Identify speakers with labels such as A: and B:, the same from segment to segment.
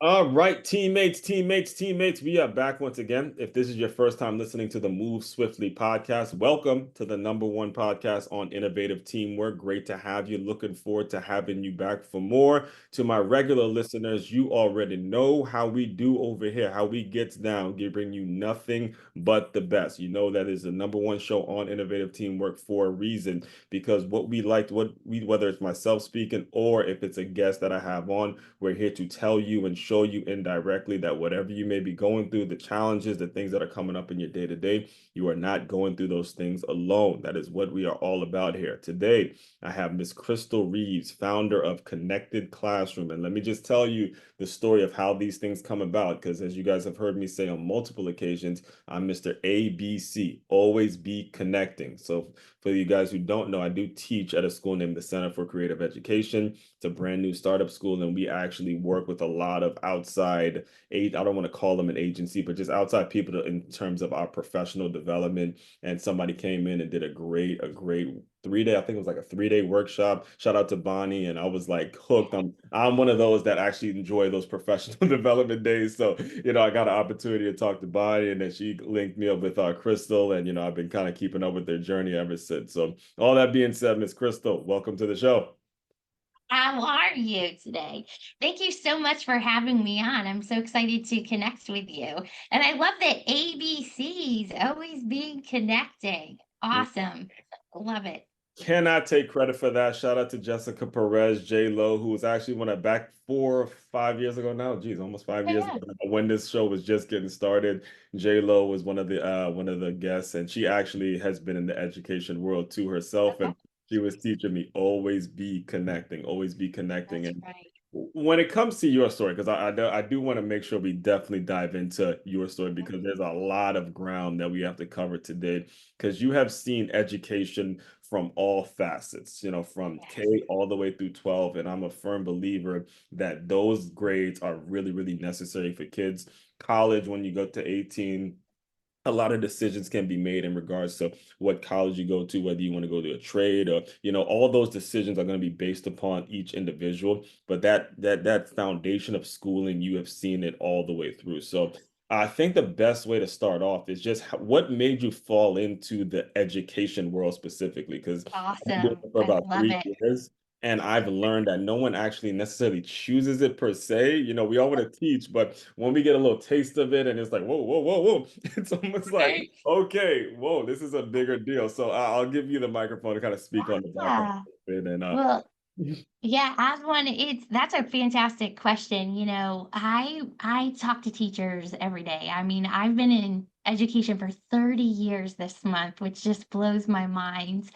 A: All right, teammates, we are back once again. If this is your first time listening to the Move Swiftly podcast, welcome to the number one podcast on innovative teamwork. Great to have you. Looking forward to having you back for more. To my regular listeners, you already know how we do over here, how we get down, giving you nothing but the best. You know that is the number one show on innovative teamwork for a reason, because what we like, whether it's myself speaking or if it's a guest that I have on, we're here to tell you and show you indirectly that whatever you may be going through, the challenges, the things that are coming up in your day to day, you are not going through those things alone. That is what we are all about here. Today, I have Miss Christel Reaves, founder of Connected Classroom. And let me just tell you the story of how these things come about, because as you guys have heard me say on multiple occasions, I'm Mr. ABC, always be connecting. So for you guys who don't know, I do teach at a school named the Center for Creative Education. It's a brand new startup school, and we actually work with a lot of outside aid. I don't want to call them an agency, but just outside people in terms of our professional development. And somebody came in and did a great 3 day, I think it was like a 3 day workshop. Shout out to Bonnie. And I was like hooked. I'm one of those that actually enjoy those professional development days. So, I got an opportunity to talk to Bonnie, and then she linked me up with Christel. And, I've been kind of keeping up with their journey ever since. So all that being said, Miss Christel, welcome to the show.
B: How are you today? Thank you so much for having me on. I'm so excited to connect with you. And I love that ABCs always being connecting. Awesome. Love it.
A: Cannot take credit for that. Shout out to Jessica Perez, J Lo, who was actually one of back 4 or 5 years ago now. Geez, almost 5 years
B: Yeah.
A: ago when this show was just getting started. J Lo was one of the guests, and she actually has been in the education world too herself.
B: Okay.
A: And she was teaching me always be connecting, always be connecting.
B: That's
A: And
B: right.
A: when it comes to your story, because I do want to make sure we definitely dive into your story, because there's a lot of ground that we have to cover today, because you have seen education from all facets, from K
B: Yes.
A: all the way through 12. And I'm a firm believer that those grades are really, really necessary for kids. College, when you go to 18, a lot of decisions can be made in regards to what college you go to, whether you want to go to a trade, or all those decisions are going to be based upon each individual. But that foundation of schooling, you have seen it all the way through. So I think the best way to start off is just what made you fall into the education world specifically, because I've been doing
B: Awesome.
A: it for
B: I
A: about
B: love
A: three
B: it.
A: years. And I've learned that no one actually necessarily chooses it per se. We all want to teach, but when we get a little taste of it and it's like, whoa, whoa, whoa, whoa, it's almost like,
B: Right.
A: okay, whoa, this is a bigger deal. So I'll give you the microphone to kind of speak on the background
B: Yeah.
A: a bit. And
B: Well, yeah, as one, that's a fantastic question. I talk to teachers every day. I mean, I've been in education for 30 years this month, which just blows my mind.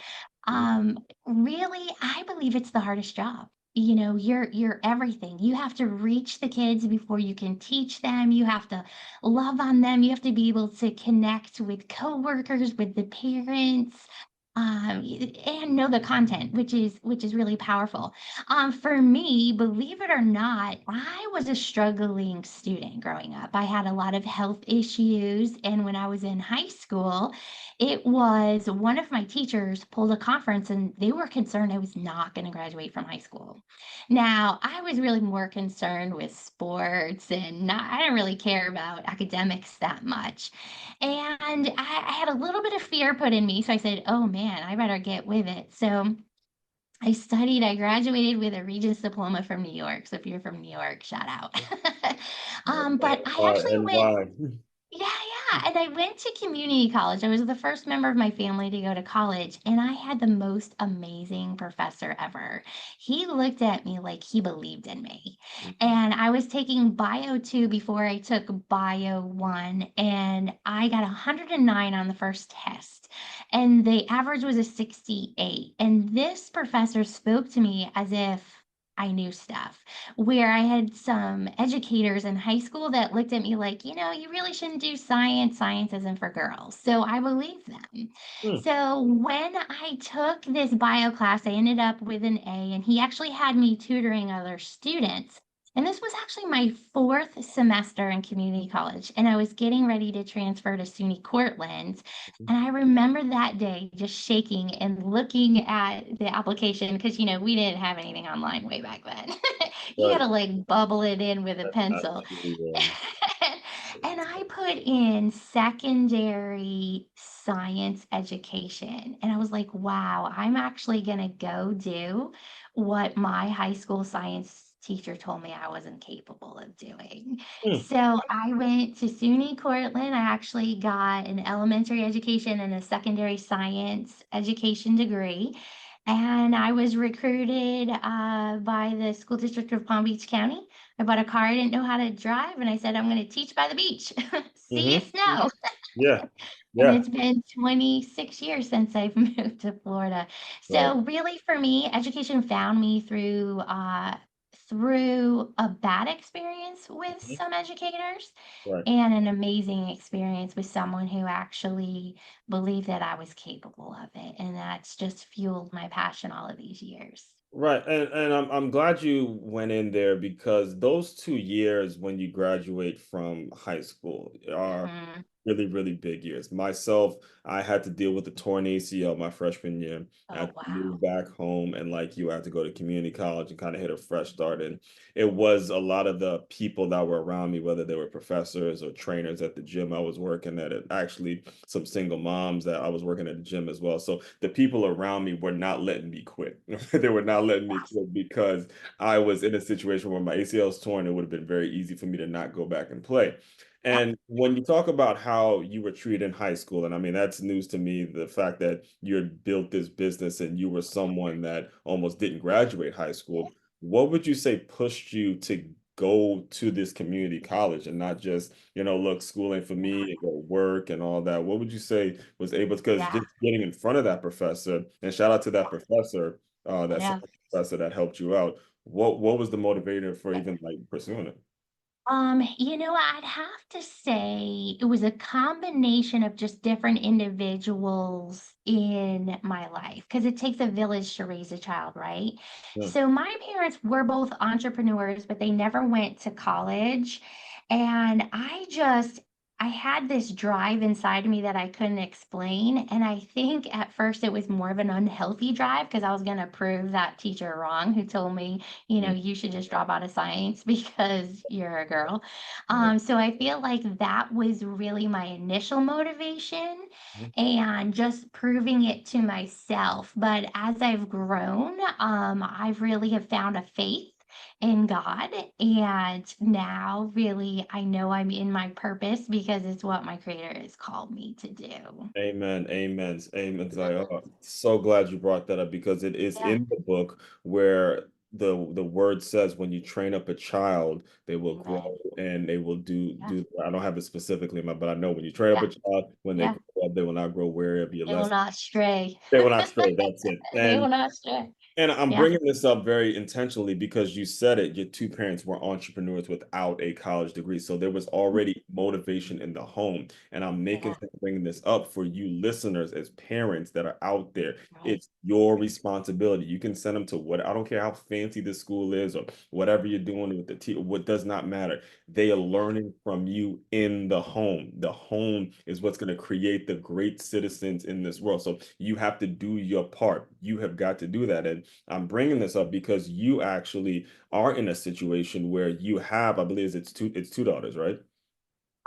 B: Really, I believe it's the hardest job. You're everything. You have to reach the kids before you can teach them. You have to love on them. You have to be able to connect with coworkers, with the parents, and know the content, which is really powerful. For me, believe it or not, I was a struggling student growing up. I had a lot of health issues, and when I was in high school, it was one of my teachers pulled a conference, and they were concerned I was not going to graduate from high school. Now, I was really more concerned with sports, and I didn't really care about academics that much. And I had a little bit of fear put in me, so I said, "Oh, man, I better get with it." So I graduated with a Regents diploma from New York, so if you're from New York, shout out. But I actually
A: and
B: went
A: why?
B: yeah, yeah, and I went to community college. I was the first member of my family to go to college, and I had the most amazing professor ever. He looked at me like he believed in me. And I was taking Bio 2 before I took Bio 1, and I got 109 on the first test. And the average was a 68. And this professor spoke to me as if I knew stuff, where I had some educators in high school that looked at me like, you really shouldn't do science. Science isn't for girls. So I believed them.
A: Hmm.
B: So when I took this bio class, I ended up with an A, and he actually had me tutoring other students. And this was actually my fourth semester in community college, and I was getting ready to transfer to SUNY Cortland.
A: Mhm.
B: And I remember that day just shaking and looking at the application because, we didn't have anything online way back then. You got
A: Right.
B: to like bubble it in with a pencil.
A: Absolutely.
B: And I put in secondary science education. And I was like, wow, I'm actually going to go do what my high school science teacher told me I wasn't capable of doing.
A: Mm,
B: So I went to SUNY Cortland. I actually got an elementary education and a secondary science education degree. And I was recruited by the school district of Palm Beach County. I bought a car I didn't know how to drive, and I said, I'm going to teach by the beach. See you
A: mhm.
B: snow.
A: Yeah.
B: And
A: Yeah.
B: it's been 26 years since I've moved to Florida.
A: Right.
B: So really for me, education found me through a bad experience with
A: Mhm.
B: some educators
A: Right.
B: and an amazing experience with someone who actually believed that I was capable of it. And that's just fueled my passion all of these years.
A: Right, and I'm glad you went in there because those 2 years when you graduate from high school are
B: Hmm.
A: really, really big years. Myself, I had to deal with the torn ACL my freshman year. I
B: Oh,
A: had to
B: wow.
A: move back home, and like you, I had to go to community college and kind of hit a fresh start. And it was a lot of the people that were around me, whether they were professors or trainers at the gym I was working at, it actually some single moms that I was working at the gym as well. So the people around me were not letting me quit. They were not letting me
B: Yes.
A: quit because I was in a situation where my ACL was torn. It would have been very easy for me to not go back and play.
B: Yep.
A: And when you talk about how you were treated in high school, and I mean, that's news to me, the fact that you had built this business and you were someone that almost didn't graduate high school, what would you say pushed you to go to this community college and not just, look, school ain't for me, and go work and all that? What would you say was able, because
B: Yeah.
A: just getting in front of that professor, and shout out to that professor,
B: I
A: that
B: know.
A: science professor that helped you out. What was the motivator for even like pursuing it?
B: I'd have to say it was a combination of just different individuals in my life because it takes a village to raise a child, right?
A: Yeah.
B: So my parents were both entrepreneurs, but they never went to college. And I had this drive inside of me that I couldn't explain. And I think at first it was more of an unhealthy drive because I was going to prove that teacher wrong who told me
A: Mm,
B: you should just drop out of science because you're a girl.
A: right.
B: So I feel like that was really my initial motivation
A: Mhm.
B: and just proving it to myself. But as I've grown, I've really have found a faith in God. And now really I know I'm in my purpose because it's what my creator has called me to do.
A: Amen. Amen. Amen. So glad you brought that up because it is
B: Yeah,
A: in the book where the word says when you train up a child, they will grow
B: amen.
A: and they will
B: Yeah,
A: do. I don't have it specifically in my, but I know when you train up
B: yeah,
A: a child, when they
B: yeah.
A: grow up, they will not grow weary of your
B: They will
A: lesson.
B: not stray.
A: They will not stray. That's it.
B: They will not stray.
A: And I'm
B: Yeah.
A: bringing this up very intentionally because you said it, your two parents were entrepreneurs without a college degree. So there was already motivation in the home. And I'm
B: Yeah.
A: bringing this up for you listeners as parents that are out there.
B: Right.
A: It's your responsibility. You can send them to what, I don't care how fancy the school is or whatever you're doing with the what does not matter. They are learning from you in the home. The home is what's going to create the great citizens in this world. So you have to do your part. You have got to do that. And I'm bringing this up because you actually are in a situation where you have, I believe it's two daughters, right?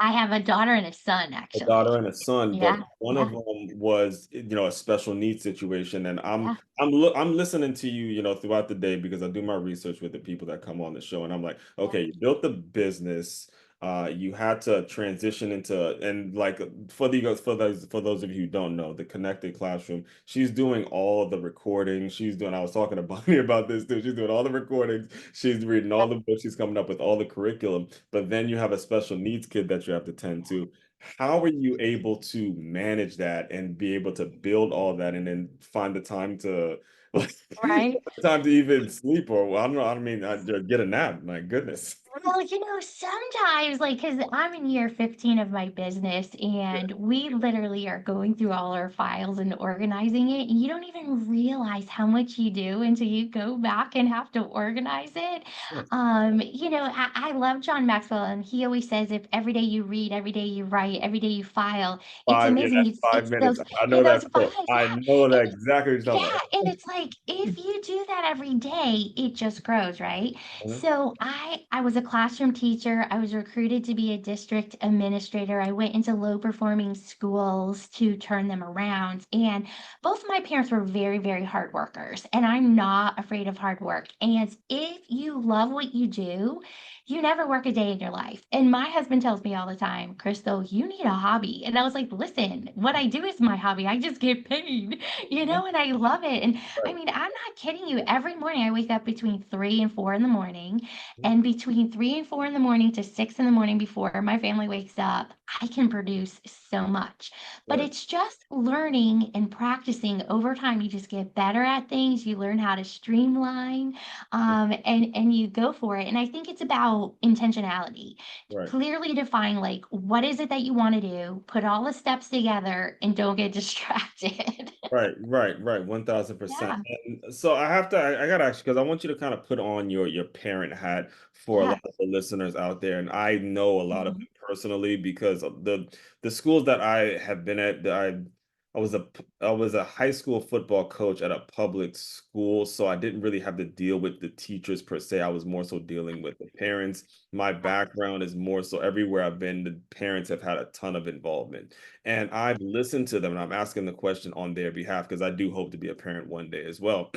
B: I have a daughter and a son,
A: A daughter
B: actually.
A: and a son, but
B: Yeah,
A: one of
B: yeah,
A: them was, a special needs situation. And
B: yeah,
A: I'm listening to you, throughout the day because I do my research with the people that come on the show, and I'm like,
B: yeah,
A: okay, you built the business, you had to transition into, and like for those of you who don't know, the connected classroom. She's doing all the recording. I was talking to Bonnie about this too. She's doing all the recordings. She's reading all
B: yeah,
A: the books. She's coming up with all the curriculum. But then you have a special needs kid that you have to tend to. How are you able to manage that and be able to build all that and then find the time to like
B: right.
A: time to even sleep or, well, I don't know, I don't mean get a nap, my goodness.
B: Well, sometimes, like, because I'm in year 15 of my business,
A: Yeah,
B: and we literally are going through all our files and organizing it. And you don't even realize how much you do until you go back and have to organize it.
A: yes.
B: I love John Maxwell, and he always says, if every day you read, every day you write, every day you file, it's
A: Yeah,
B: amazing.
A: that's 5 minutes. I
B: Yeah,
A: know that
B: those
A: quote.
B: files,
A: I
B: yeah.
A: know that
B: And
A: exactly what you're
B: yeah,
A: talking
B: and it's like if you do that every day, it just grows, right?
A: about.
B: So I was a classroom teacher. I was recruited to be a district administrator. I went into low performing schools to turn them around. And both of my parents were very, very hard workers. And I'm not afraid of hard work. And if you love what you do, you never work a day in your life. And my husband tells me all the time, Crystal, you need a hobby. And I was like, listen, what I do is my hobby. I just get paid,
A: Mhm.
B: and I love it. And I
A: Right.
B: mean, I'm not kidding you. Every morning I wake up between 3 and 4 in the morning,
A: Mhm.
B: and between 3 and 4 in the morning to 6 in the morning before my family wakes up, I can produce so much. But
A: Right.
B: it's just learning and practicing over time. You just get better at things. You learn how to streamline, and you go for it. And I think it's about intentionality.
A: Right.
B: Clearly define, like, what is it that you want to do, put all the steps together, and don't get distracted.
A: Right. 1000%.
B: Yeah.
A: And so I gotta ask you because I want you to kind of put on your parent hat for a lot
B: Yeah.
A: of the listeners out there. And I know a lot of
B: Mhm.
A: them personally because of the schools that I have been at, I was a high school football coach at a public school, so I didn't really have to deal with the teachers per se. I was more so dealing with the parents. My
B: Yeah.
A: background is more so everywhere I've been, the parents have had a ton of involvement. And I've listened to them and I'm asking the question on their behalf because I do hope to be a parent one day as well.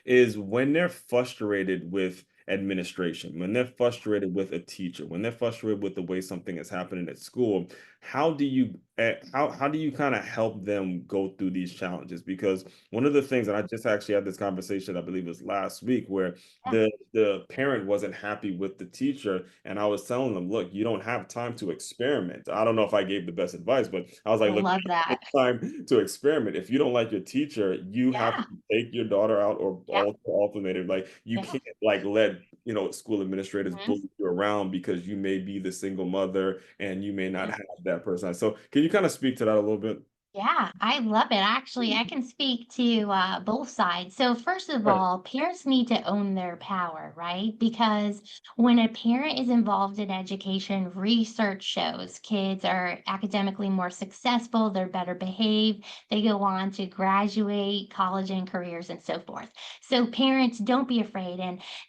A: Is when they're frustrated with administration, when they're frustrated with a teacher, when they're frustrated with the way something is happening at school, how do you kind of help them go through these challenges? Because one of the things, and I just actually had this conversation, I believe it was last week, where
B: Yeah.
A: the parent wasn't happy with the teacher, and I was telling them, look, you don't have time to experiment. I don't know if I gave the best advice, but I was
B: I
A: like, look,
B: love
A: you
B: that.
A: don't have time to experiment. If you don't like your teacher, you have to
B: Yeah.
A: take your daughter out or
B: Yeah.
A: alter alternative. Like you
B: Yeah.
A: can't like let school administrators
B: Mhm.
A: bully you around because you may be the single mother and you may not
B: Yeah.
A: have that person. So can you kind of speak to that a little bit?
B: Yeah, I love it. Actually, I can speak to both sides. So, first of
A: Right.
B: all, parents need to own their power, right? Because when a parent is involved in education, research shows kids are academically more successful, they're better behaved, they go on to graduate, college and careers, and so forth. So, parents, don't be afraid.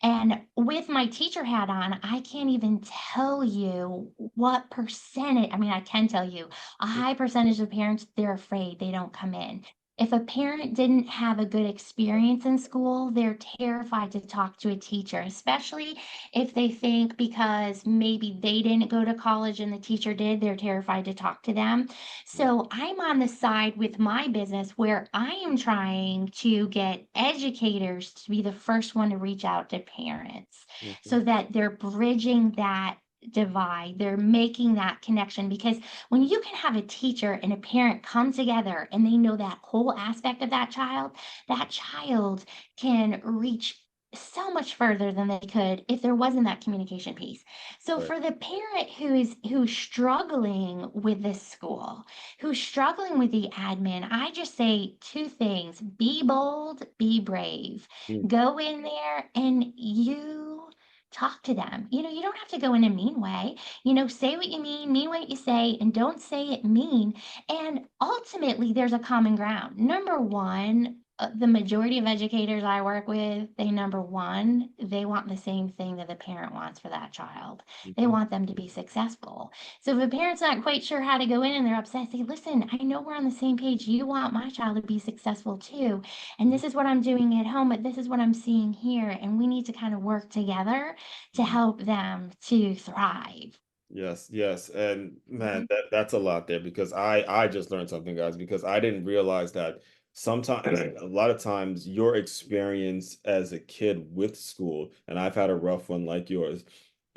B: And with my teacher hat on, I can't even tell you what percentage. I mean, I can tell you a high percentage of parents, they're afraid they don't come in. If a parent didn't have a good experience in school, they're terrified to talk to a teacher, especially if they think because maybe they didn't go to college and the teacher did, they're terrified to talk to them.
A: Yeah.
B: So I'm on the side with my business where I am trying to get educators to be the first one to reach out to parents so
A: Mhm.
B: that they're bridging that divide. They're making that connection because when you can have a teacher and a parent come together and they know that whole aspect of that child can reach so much further than they could if there wasn't that communication piece. So
A: Right.
B: for the parent who's struggling with this school, who's struggling with the admin, I just say two things: be bold, be brave.
A: Mm.
B: Go in there and you talk to them. You don't have to go in a mean way. Say what you mean what you say, and don't say it mean. And ultimately, there's a common ground. Number one, the majority of educators I work with, number one, they want the same thing that the parent wants for that child. They
A: Mhm.
B: want them to be successful. So if a parent's not quite sure how to go in and they're upset, say, listen, I know we're on the same page. You want my child to be successful too. And
A: Mhm.
B: this is what I'm doing at home, but this is what I'm seeing here. And we need to kind of work together to
A: Mhm.
B: help them to thrive.
A: Yes. And man,
B: Mhm.
A: that's a lot there because I just learned something, guys, because I didn't realize that sometimes a lot of times your experience as a kid with school, and I've had a rough one like yours,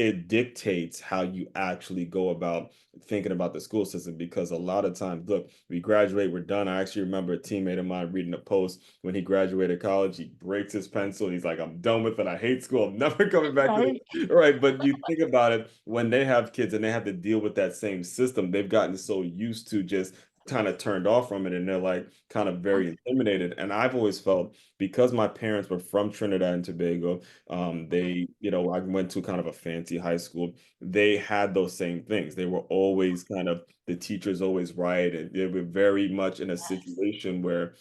A: it dictates how you actually go about thinking about the school system. Because a lot of times, look, we graduate, we're done. I actually remember a teammate of mine reading a post when he graduated college. He breaks his pencil. He's like, I'm done with it. I hate school. I'm never coming back to
B: Right.
A: this. Right. But you think about it, when they have kids and they have to deal with that same system, they've gotten so used to just kind of turned off from it, and they're like kind of very intimidated. And I've always felt, because my parents were from Trinidad and Tobago, they, I went to kind of a fancy high school. They had those same things. They were always kind of, the teachers always right, and they were very much in a
B: Yes.
A: situation where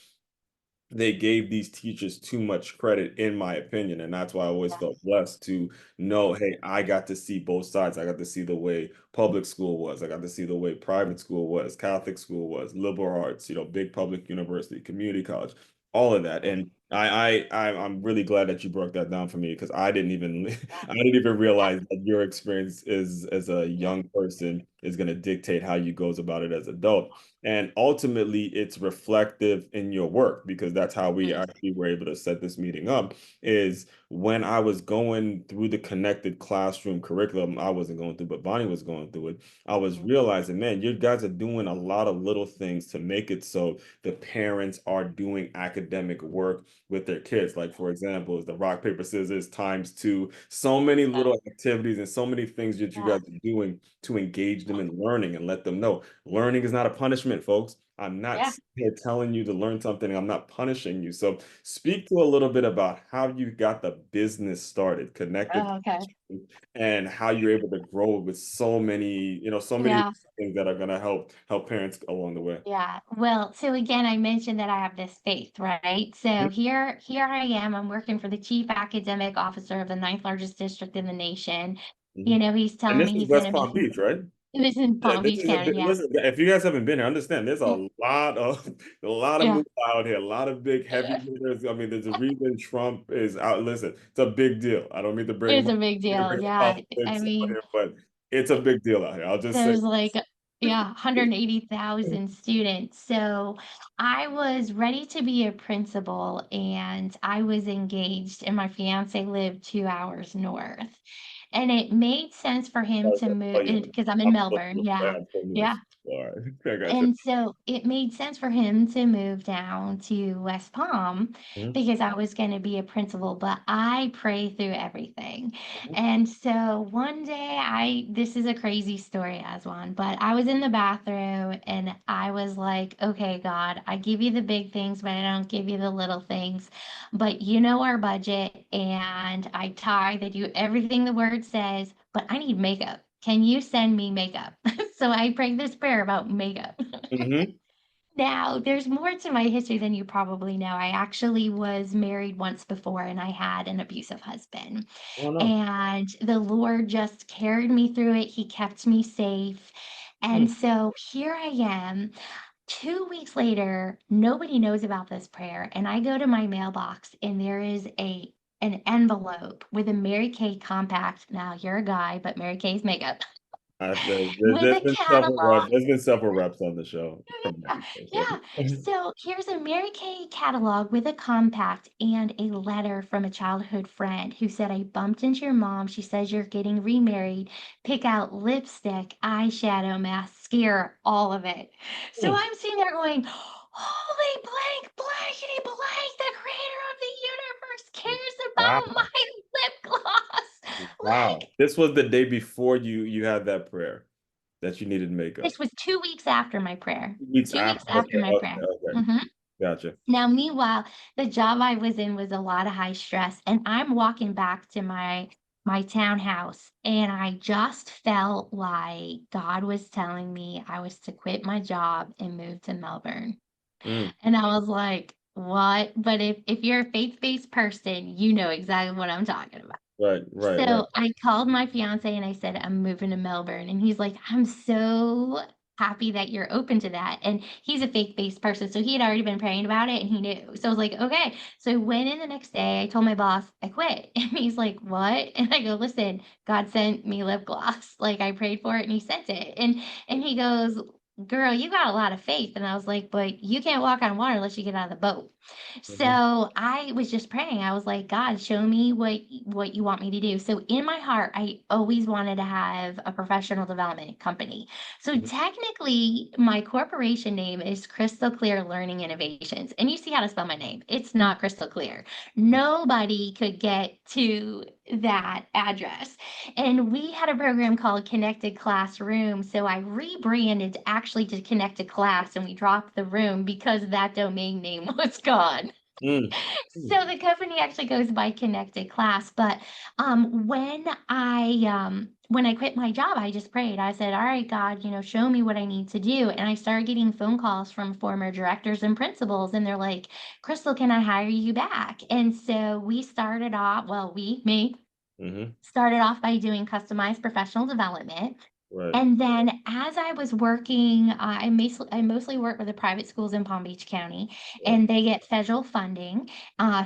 A: they gave these teachers too much credit, in my opinion. And that's why I always felt
B: Yes.
A: blessed to know, hey, I got to see both sides. I got to see the way public school was. I got to see the way private school was, Catholic school was, liberal arts, big public university, community college, all of that. And I'm really glad that you broke that down for me, because I didn't even
B: Yeah.
A: I didn't even
B: Yeah.
A: realize that your experience is as a
B: Yeah.
A: young person is going to dictate how you goes about it as adult. And ultimately, it's reflective in your work, because that's how we
B: Yes.
A: actually were able to set this meeting up. Is when I was going through the connected classroom curriculum, I wasn't going through, but Bonnie was going through it. I was realizing, man, you guys are doing a lot of little things to make it so the parents are doing academic work with their kids. Like, for example, is the rock, paper, scissors times two. So many
B: Yeah.
A: little activities and so many things that you
B: Yeah.
A: guys are doing to engage them in learning and let them know learning is not a punishment, folks. I'm not
B: Yeah.
A: sitting here telling you to learn something. I'm not punishing you. So speak to a little bit about how you got the business started, connected,
B: Oh, okay.
A: and how you're able to grow with so many
B: Yeah.
A: things that are going to help parents along the way.
B: Yeah. Well, so again, I mentioned that I have this faith, right? So here I am. I'm working for the chief academic officer of the ninth largest district in the nation.
A: Mhm.
B: He's
A: And
B: telling
A: this
B: me
A: is
B: he's going
A: West
B: to
A: Palm
B: be.
A: Beach, right?
B: It was in
A: Yeah,
B: Palm
A: this
B: Beach
A: is a
B: County.
A: bit.
B: Yeah.
A: Listen, if you guys haven't been here, understand there's
B: Yeah.
A: a lot of
B: Yeah.
A: moves out here, a lot of big heavy hitters. I mean, there's a reason Trump is out. Listen, it's a big deal. I don't mean to
B: It's a big deal.
A: bring
B: Yeah. I
A: politics out
B: mean,
A: here, but it's a big deal out here. I'll just say.
B: there's like, yeah, 180,000 students. So I was ready to be a principal and I was engaged, and my fiance lived 2 hours north. And it made sense for him to
A: Oh
B: move
A: yeah,
B: because I'm in
A: I'm so
B: Melbourne. Yeah.
A: I'm so new.
B: Yeah.
A: All right, I got you.
B: And so it made sense for him to move down to West Palm
A: Mhm,
B: because I was going to be a principal, but I pray through everything.
A: mhm,
B: And so one day this is a crazy story, Aswan, but I was in the bathroom and I was like, okay, God, I give you the big things, but I don't give you the little things. But you know our budget, and I tithe, I do everything the word says, but I need makeup. Can you send me makeup? So I prayed this prayer about makeup.
A: mhm.
B: Now, there's more to my history than you probably know. I actually was married once before and I had an abusive husband.
A: Oh no.
B: And the Lord just carried me through it. He kept me safe. And
A: Mm.
B: so here I am. 2 weeks later, nobody knows about this prayer. And I go to my mailbox and there is an envelope with a Mary Kay compact. Now you're a guy, but Mary Kay's makeup with a catalog.
A: There's been several reps on the show from
B: Yeah,
A: that.
B: yeah. So here's a Mary Kay catalog with a compact and a letter from a childhood friend who said, I bumped into your mom. She says you're getting remarried. Pick out lipstick, eyeshadow, mascara, all of it. So
A: Mm.
B: I'm sitting there going, holy blank, blankety blank, the creator of the universe cares about
A: Wow.
B: my lip gloss.
A: Wow.
B: Like,
A: This was the day before you had that prayer that you needed makeup.
B: this was 2 weeks after my prayer.
A: 2 weeks
B: 2 weeks
A: after.
B: after
A: Okay,
B: my
A: okay,
B: prayer.
A: okay.
B: Mhm.
A: Gotcha.
B: Now, meanwhile, the job I was in was a lot of high stress, and I'm walking back to my townhouse, and I just felt like God was telling me I was to quit my job and move to Melbourne.
A: Mm.
B: And I was like, "What?" But if you're a faith-based person, you know exactly what I'm talking about.
A: Right, right, right.
B: So I called my fiance and I said, I'm moving to Melbourne. And he's like, I'm so happy that you're open to that. And he's a faith based person. So he had already been praying about it and he knew. So I was like, okay. So I went in the next day. I told my boss, I quit. And he's like, what? And I go, listen, God sent me lip gloss. Like I prayed for it and he sent it. And he goes, girl, you got a lot of faith. And I was like, but you can't walk on water unless you get out of the boat.
A: Mhm.
B: So I was just praying. I was like, God, show me what you want me to do. So in my heart, I always wanted to have a professional development company. So
A: Mhm.
B: technically, my corporation name is Crystal Clear Learning Innovations. And you see how to spell my name. It's not crystal clear. Nobody could get to that address. And we had a program called Connected Classroom. So I rebranded actually to Connected Class and we dropped the room because that domain name was gone.
A: Mm. Mm.
B: So the company actually goes by Connected Class. But when I quit my job, I just prayed. I said, all right, God, show me what I need to do. And I started getting phone calls from former directors and principals, and they're like, Crystal, can I hire you back? And so we started off, well, me,
A: Mhm.
B: started off by doing customized professional development.
A: Right.
B: And then as I was working, I mostly work with the private schools in Palm Beach County,
A: Right.
B: and they get federal funding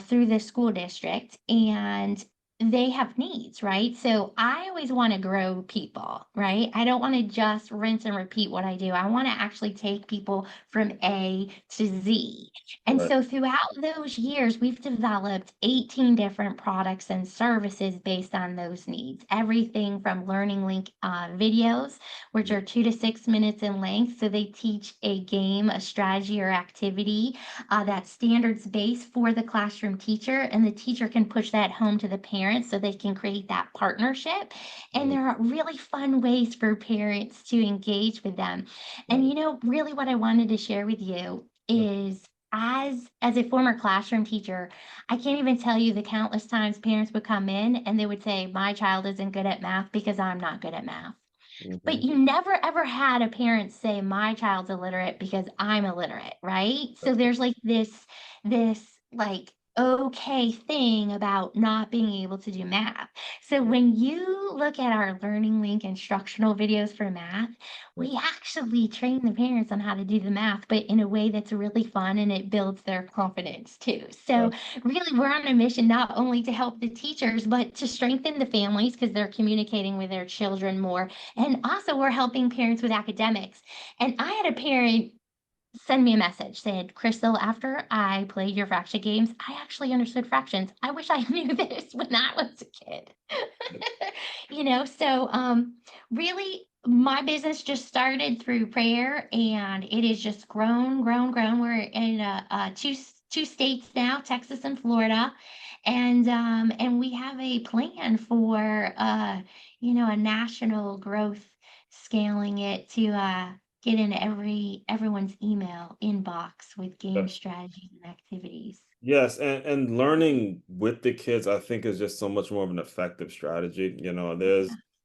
B: through the school district, and they have needs, right? So I always want to grow people, right? I don't want to just rinse and repeat what I do. I want to actually take people from A to Z. And
A: Right.
B: so throughout those years, we've developed 18 different products and services based on those needs. Everything from learning link videos, which
A: Mhm.
B: are 2 to 6 minutes in length. So they teach a game, a strategy, or activity that's standards based for the classroom teacher. And the teacher can push that home to the parents so they can create that partnership. And
A: Mm.
B: there are really fun ways for parents to engage with them. And,
A: Right.
B: really what I wanted to share with you is as a former classroom teacher, I can't even tell you the countless times parents would come in and they would say, my child isn't good at math because I'm not good at math. But
A: Mhm.
B: you never ever had a parent say, my child's illiterate because I'm illiterate, right? So there's like this like okay thing about not being able to do math. So when you look at our learning link instructional videos for math, we actually train the parents on how to do the math, but in a way that's really fun and it builds their confidence too. So
A: Right.
B: really, we're on a mission not only to help the teachers, but to strengthen the families because they're communicating with their children more. And also, we're helping parents with academics. And I had a parent send me a message said, Crystal, after I played your fraction games, I actually understood fractions. I wish I knew this when I was a kid. So really, my business just started through prayer and it has just grown, grown, grown. We're in two states now, Texas and Florida. And we have a plan for a national growth, scaling it to get in everyone's email inbox with game strategies and activities.
A: Yes, and learning with the kids, I think, is just so much more of an effective strategy.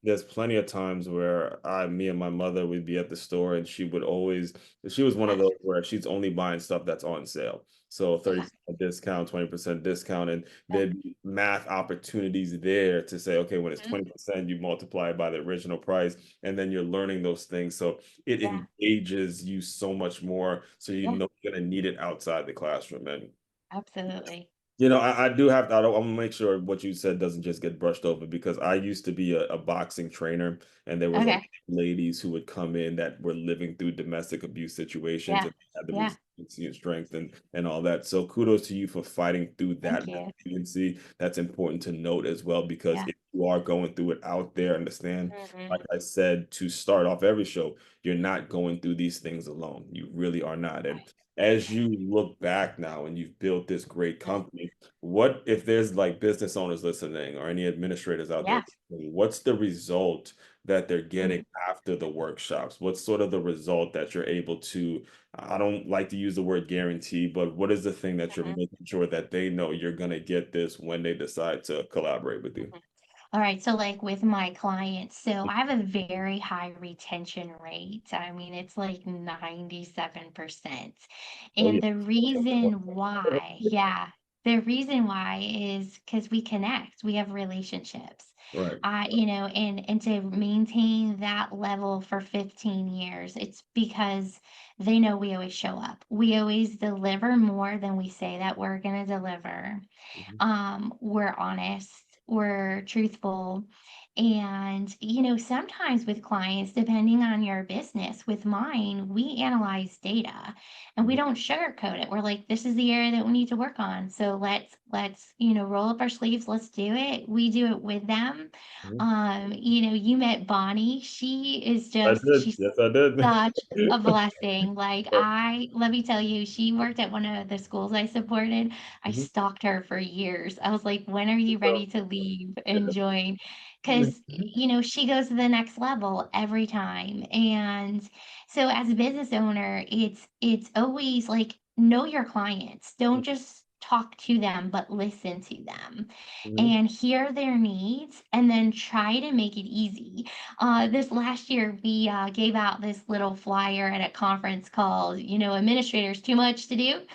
A: There's plenty of times where me and my mother would be at the store, and she was one of
B: Yes.
A: those where she's only buying stuff that's on sale. So
B: Okay.
A: 30% discount, 20% discount, and
B: Yep.
A: there'd be math opportunities there to say, okay, when it's
B: Mhm.
A: 20%, you multiply it by the original price, and then you're learning those things. So it
B: Yeah.
A: engages you so much more, so you
B: Yeah.
A: know you're gonna need it outside the classroom. And
B: Absolutely.
A: I do have to, I'm gonna make sure what you said doesn't just get brushed over because I used to be a boxing trainer and there was a lot of
B: Okay.
A: ladies who would come in that were living through domestic abuse situations
B: Yeah.
A: and had the
B: Yeah.
A: resiliency and strength and all that. So kudos to you for fighting through
B: Thank
A: that
B: you.
A: resiliency. That's important to note as well because
B: Yeah.
A: if you are going through it out there, understand, like
B: Mhm.
A: I said to start off every show, you're not going through these things alone. You really are not. And
B: Right.
A: as
B: Right.
A: you look back now and you've built this great
B: Mhm.
A: company, what if there's like business owners listening or any administrators out there
B: Yeah.
A: listening, what's the result that they're
B: Mhm.
A: getting after the workshops? What's sort of the result that you're able to, I don't like to use the word guarantee, but what is the thing that you're
B: Mhm.
A: making sure that they know you're going to get this when they decide to collaborate with you?
B: Mhm. All right, so like with my clients, so I have a very high retention rate. I mean, it's like 97%.
A: Oh,
B: And
A: yeah.
B: the reason why, yeah, the reason why is because we connect, we have relationships.
A: Right.
B: And to maintain that level for 15 years, it's because they know we always show up. We always deliver more than we say that we're going to deliver.
A: Mhm.
B: We're honest, we're truthful, And, sometimes with clients, depending on your business, with mine, we analyze data and we
A: Mhm.
B: don't sugarcoat it. We're like, this is the area that we need to work on. So let's, roll up our sleeves. Let's do it. We do it with them.
A: Mhm.
B: You met Bonnie.
A: I did.
B: She's
A: Yes, I did.
B: such a blessing. Let me tell you, she worked at one of the schools I supported. I
A: Mhm.
B: stalked her for years. I was like, when are you ready to leave and join? Because, she goes to the next level every time. And so as a business owner, it's always like know your clients. Don't just talk to them, but listen to them
A: Mhm.
B: and hear their needs and then try to make it easy. This last year, we gave out this little flyer at a conference called, Administrators Too Much to Do.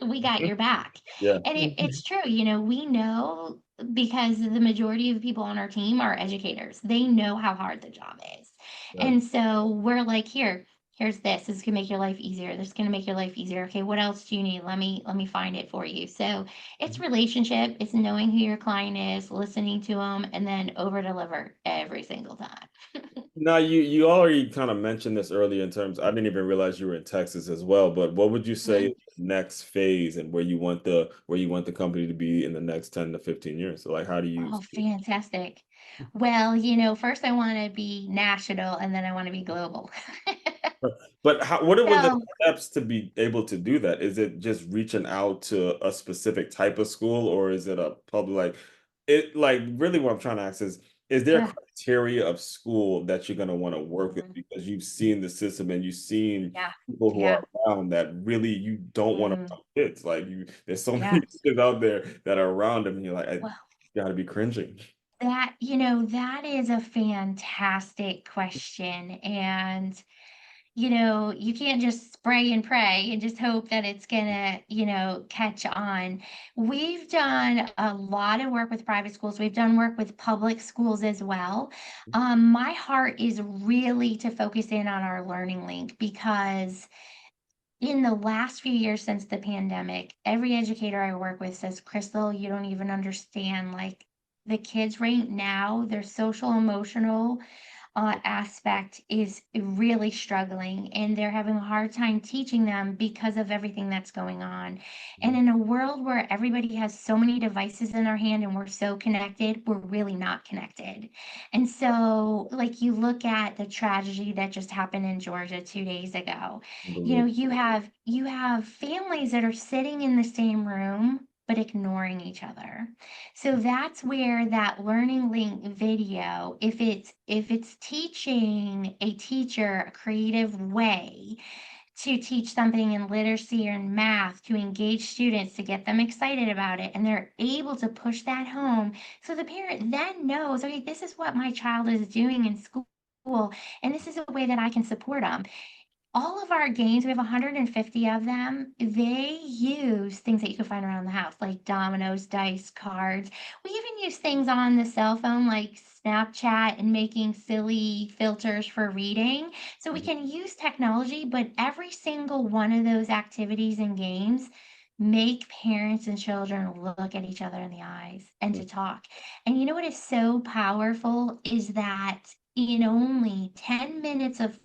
B: We got your back.
A: Yeah.
B: And it's true, we know because the majority of the people on our team are educators. They know how hard the job is.
A: Right.
B: And so we're like, here's this. This is gonna make your life easier. This is gonna make your life easier. Okay, what else do you need? Let me find it for you. So it's
A: Mhm.
B: relationship, it's knowing who your client is, listening to them, and then over deliver every single time.
A: Now you already kind of mentioned this earlier in terms. I didn't even realize you were in Texas as well. But what would you say is
B: Mhm.
A: the next phase and where you want the company to be in the next 10 to 15 years? So like how do you
B: Oh, fantastic. Well, first I want to be national and then I want to be global.
A: But what were the
B: So,
A: steps to be able to do that? Is it just reaching out to a specific type of school, or is it a public like really what I'm trying to ask is there a
B: yeah.
A: criteria of school that you're gonna want to work with
B: Mhm.
A: because you've seen the system and you've seen
B: Yeah.
A: people who are
B: Yeah.
A: around that really you don't want to
B: Mm.
A: help kids. Like there's so many
B: Yeah.
A: kids out there that are around them, and you're like, I
B: Well,
A: gotta be cringing.
B: that is a fantastic question. And you can't just spray and pray and just hope that it's gonna, catch on. We've done a lot of work with private schools. We've done work with public schools as well. My heart is really to focus in on our learning link because in the last few years since the pandemic, every educator I work with says, Crystal, you don't even understand. Like the kids right now, their social emotional aspect is really struggling and they're having a hard time teaching them because of everything that's going on. And
A: Mhm.
B: in a world where everybody has so many devices in their hand and we're so connected, we're really not connected. And so, like, you look at the tragedy that just happened in Georgia 2 days ago.
A: Unbelievable.
B: You have families that are sitting in the same room but ignoring each other. So that's where that learning link video, if it's teaching a teacher a creative way to teach something in literacy or in math to engage students to get them excited about it and they're able to push that home so the parent then knows, okay, this is what my child is doing in school and this is a way that I can support them. All of our games, we have 150 of them, they use things that you can find around the house, like dominoes, dice, cards. We even use things on the cell phone like Snapchat and making silly filters for reading. So we
A: Mhm.
B: can use technology, but every single one of those activities and games make parents and children look at each other in the eyes and to talk. And you know what is so powerful is that in only 10 minutes of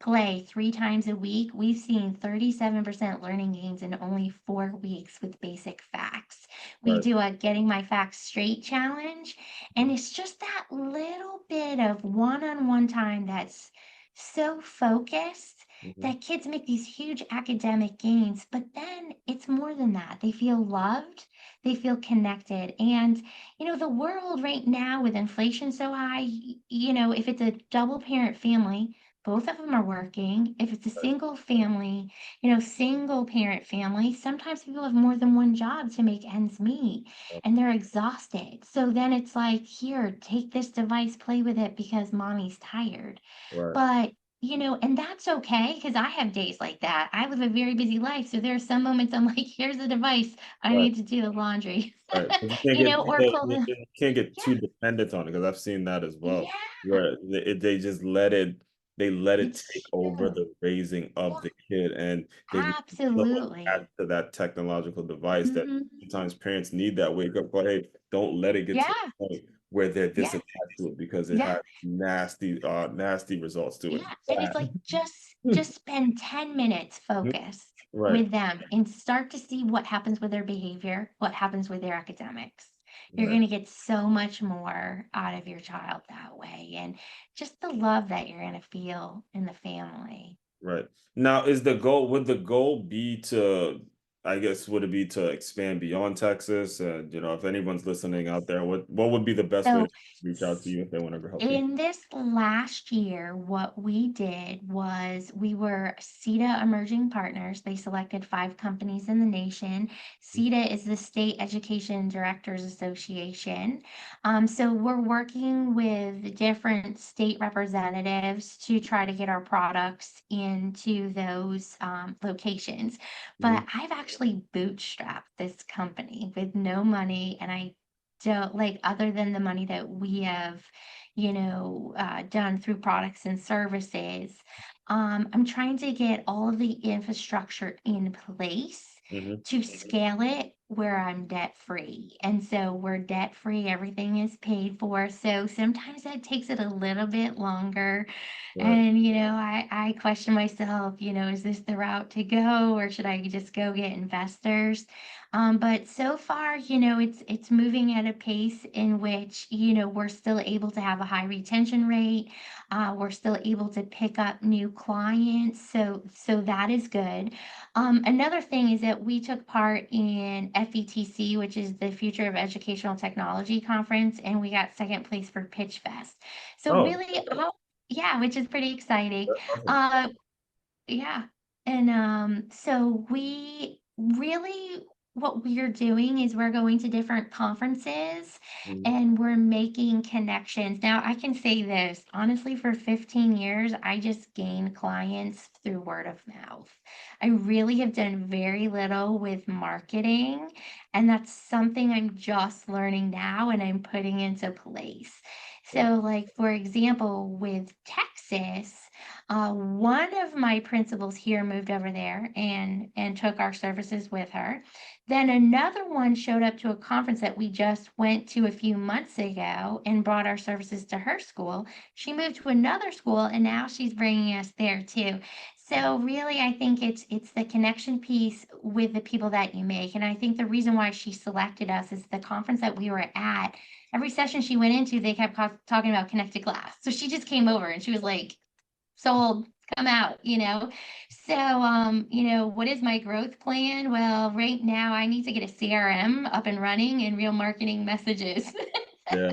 B: play 3 times a week, we've seen 37% learning gains in only 4 weeks with basic facts. We
A: Right.
B: do a Getting My Facts Straight challenge, and
A: Mhm.
B: it's just that little bit of one on one time that's so focused
A: Mhm.
B: that kids make these huge academic gains. But then it's more than that. They feel loved, they feel connected. And, the world right now with inflation so high, if it's a double parent family, both of them are working. If it's a
A: Right.
B: single family, single parent family, sometimes people have more than one job to make ends meet and they're exhausted. So then it's like, here, take this device, play with it because mommy's tired.
A: Right.
B: But, and that's okay because I have days like that. I live a very busy life. So there are some moments I'm like, here's the device. I
A: Right.
B: need to do the laundry,
A: Right. 'Cause you can't get
B: or pull the,
A: you can't get
B: yeah,
A: too dependent on it because I've seen that as well,
B: yeah.
A: where they just let it. they let it take
B: It's
A: over
B: true.
A: the raising of
B: Yeah,
A: the kid, and they become so
B: absolutely.
A: attached to that technological device that
B: Mhm.
A: sometimes parents need that wake up call. Hey, don't let it get to
B: Yeah,
A: the point where they're this
B: yeah,
A: attached to it because it
B: yeah.
A: has nasty results to it.
B: Yeah, and it's like
A: Bad.
B: just spend 10 minutes focused
A: Right,
B: with them and start to see what happens with their behavior, what happens with their academics. You're
A: right.
B: going to get so much more out of your child that way, and just the love that you're going to feel in the family.
A: Right. Now, is the goal, would the goal be to, I guess, would it be to expand beyond Texas? And, if anyone's listening out there, what would be the best way
B: So
A: to reach out to you if they want to help you?
B: in this last year, what we did was we were CETA Emerging Partners. They selected 5 companies in the nation. CETA is the State Education Directors Association. So we're working with different state representatives to try to get our products into those locations.
A: Mhm.
B: But I've actually bootstrapped this company with no money, and I don't like other than the money that we have done through products and services. I'm trying to get all of the infrastructure in place
A: Mhm.
B: to scale it where I'm debt free. And so we're debt free, everything is paid for. So sometimes that takes it a little bit longer.
A: Right.
B: And, I question myself, is this the route to go or should I just go get investors? But so far, it's moving at a pace in which, we're still able to have a high retention rate. We're still able to pick up new clients. So that is good. Another thing is that we took part in FETC, which is the Future of Educational Technology Conference, and we got second place for Pitch Fest. So
A: Oh,
B: really, yeah, which is pretty exciting.
A: that's awesome.
B: Uh, yeah. And so we really, what we're doing is we're going to different conferences
A: Mhm.
B: and we're making connections. Now, I can say this honestly, for 15 years, I just gained clients through word of mouth. I really have done very little with marketing, and that's something I'm just learning now and I'm putting into place.
A: Yeah.
B: So, like, for example, with Texas, one of my principals here moved over there and took our services with her. Then another one showed up to a conference that we just went to a few months ago and brought our services to her school. She moved to another school and now she's bringing us there too. So really, I think it's the connection piece with the people that you make. And I think the reason why she selected us is the conference that we were at. Every session she went into, they kept talking about connected class. So she just came over and she was like, sold, come out. So, what is my growth plan? Well, right now I need to get a CRM up and running and real marketing messages.
A: Yeah.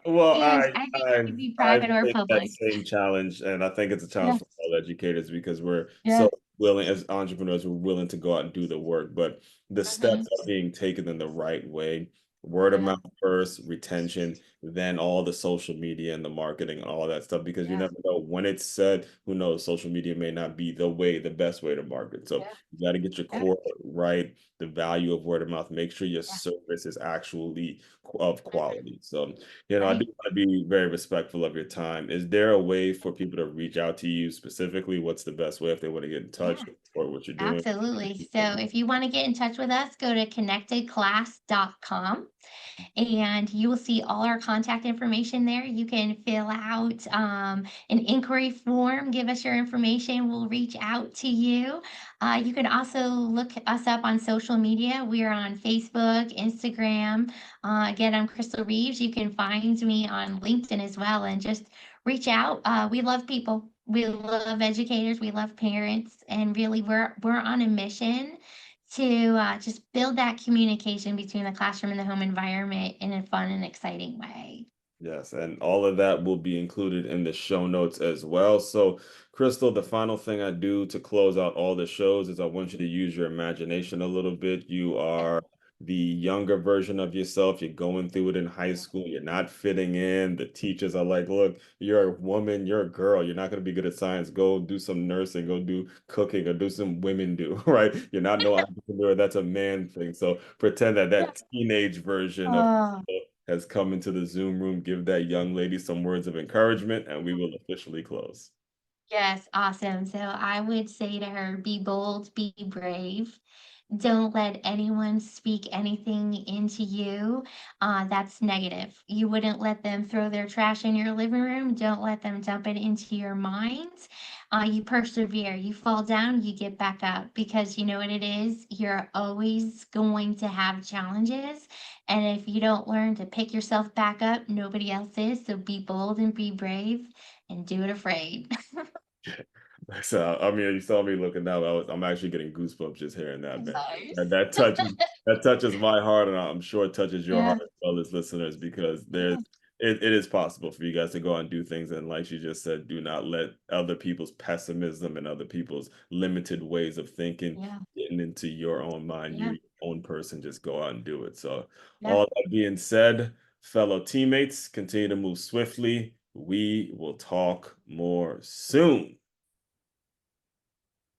A: Well,
B: And I think it
A: I
B: could be
A: I
B: private or
A: face that
B: public.
A: same challenge, and I think it's a challenge
B: Yes,
A: for all educators because we're so
B: yes.
A: willing as entrepreneurs, we're willing to go out and do the work, but the
B: Hmm.
A: steps are being taken in the right way. Word of
B: Yeah,
A: mouth first, retention, then all the social media and the marketing and all that stuff, because you
B: yeah,
A: never know when it's said, who knows, social media may not be the best way to market. So
B: yeah,
A: you got to get your
B: yeah,
A: core right, the value of word of mouth, make sure your
B: yeah.
A: service is actually of
B: Mhm.
A: quality. So I do
B: Right.
A: want to be very respectful of your time. Is there a way for people to reach out to you specifically? What's the best way if they want to get in touch
B: Yeah.
A: or what you're doing?
B: Absolutely. So if you want to get in touch with us, go to connectedclass.com and you will see all our contact information there. You can fill out an inquiry form, give us your information, we'll reach out to you. You can also look us up on social media. We are on Facebook, Instagram. Again, I'm Crystal Reeves. You can find me on LinkedIn as well and just reach out. We love people. We love educators. We love parents, and really, we're on a mission to just build that communication between the classroom and the home environment in a fun and exciting way.
A: Yes, and all of that will be included in the show notes as well. So, Crystal, the final thing I do to close out all the shows is I want you to use your imagination a little bit. You
B: Yeah,
A: are the younger version of yourself. You're going through it in high
B: yeah,
A: school. You're not fitting in. The teachers are like, look, you're a woman, you're a girl. You're not going to be good at science. Go do some nursing, go do cooking, or do some women do, right? You're not no entrepreneur. That's a man thing. So pretend that
B: yeah.
A: that teenage version of
B: Oh,
A: has come into the Zoom room. Give that young lady some words of encouragement, and we will officially close.
B: Yes, awesome. So I would say to her, be bold, be brave. Don't let anyone speak anything into you that's negative. You wouldn't let them throw their trash in your living room. Don't let them dump it into your mind. You persevere. You fall down, you get back up because you know what it is? You're always going to have challenges. And if you don't learn to pick yourself back up, nobody else is. So be bold and be brave and do it afraid.
A: So I mean, you saw me looking now. I'm actually getting goosebumps just hearing that, man.
B: Nice.
A: That touches my heart, and I'm sure it touches your heart
B: Yeah.
A: as well as listeners, because
B: Yeah.
A: it is possible for you guys to go out and do things, and like she just said, do not let other people's pessimism and other people's limited ways of thinking
B: Yeah.
A: getting into your own mind. You're
B: Yeah.
A: your own person. Just go out and do it. So,
B: Yeah.
A: all that being said, fellow teammates, continue to move swiftly. We will talk more soon.